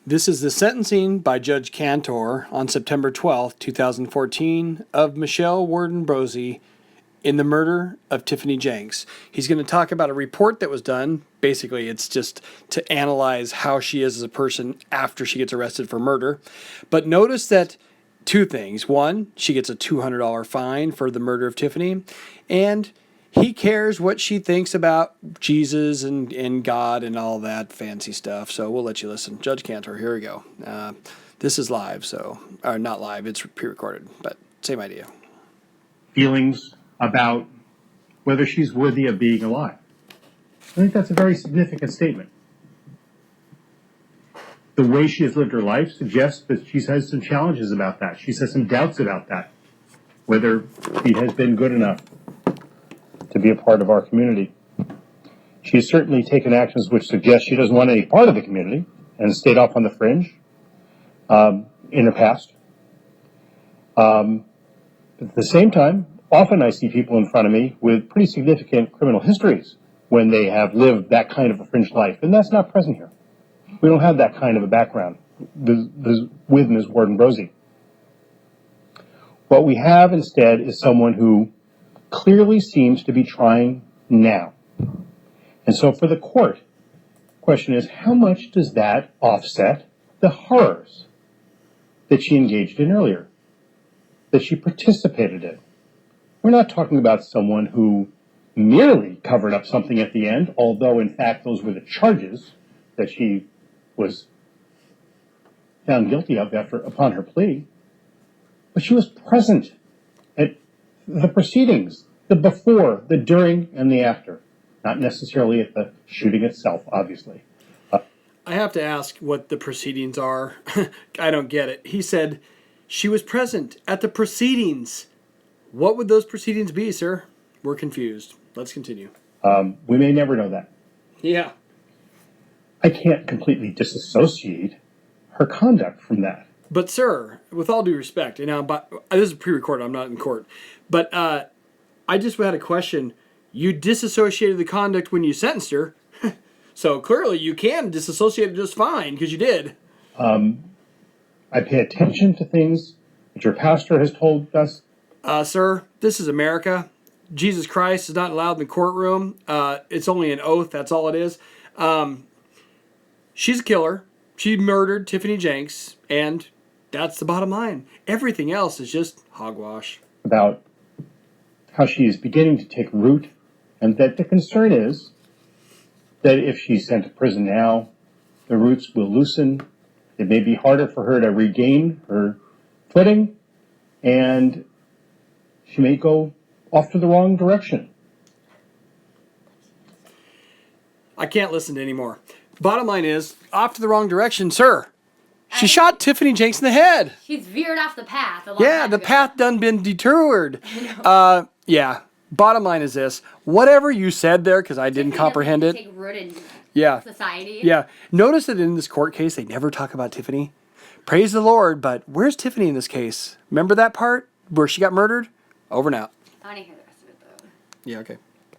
This is the sentencing by Judge Cantor on September 12th, 2014, of Michelle Brosey in the murder of Tiffany Jenks. He's going to talk about a report that was done. Basically, it's just to analyze how she is as a person after she gets arrested for murder. But notice that two things. One, she gets a $200 fine for the murder of Tiffany, and he cares what she thinks about Jesus and God and all that fancy stuff. So we'll let you listen. Judge Cantor, here we go. This is live, or not live, it's pre-recorded, but same idea. Feelings about whether she's worthy of being alive. I think that's a very significant statement. The way she has lived her life suggests that she's had some challenges about that. She's had some doubts about that, whether she has been good enough to be a part of our community. She has certainly taken actions which suggest she doesn't want any part of the community and stayed off on the fringe in the past. But at the same time, often I see people in front of me with pretty significant criminal histories when they have lived that kind of a fringe life, and that's not present here. We don't have that kind of a background with Ms. Brosey. What we have instead is someone who clearly seems to be trying now. And so for the court, the question is, how much does that offset the horrors that she engaged in earlier, that she participated in? We're not talking about someone who merely covered up something at the end, although in fact those were the charges that she was found guilty of upon her plea. But she was present at the proceedings, the before, the during, and the after. Not necessarily at the shooting itself, obviously. I have to ask what the proceedings are. I don't get it. He said she was present at the proceedings. What would those proceedings be, sir? We're confused. Let's continue. We may never know that. Yeah. I can't completely disassociate her conduct from that. But, sir, with all due respect, this is pre-recorded, I'm not in court, but I just had a question. You disassociated the conduct when you sentenced her, so clearly you can disassociate it just fine, because you did. I pay attention to things that your pastor has told us. Sir, this is America. Jesus Christ is not allowed in the courtroom. It's only an oath, that's all it is. She's a killer. She murdered Tiffany Jenks, and that's the bottom line. Everything else is just hogwash. About how she is beginning to take root, and that the concern is that if she's sent to prison now, the roots will loosen. It may be harder for her to regain her footing, and she may go off to the wrong direction. I can't listen to any more. Bottom line is, off to the wrong direction, sir. She shot Tiffany Jenks in the head. She's veered off the path. The path done been detoured. Yeah. Bottom line is this. Whatever you said there, because I didn't comprehend it. Take root in society. Yeah. Notice that in this court case, they never talk about Tiffany. Praise the Lord, but where's Tiffany in this case? Remember that part where she got murdered? Over and out. I want to hear the rest of it, though. Yeah, okay.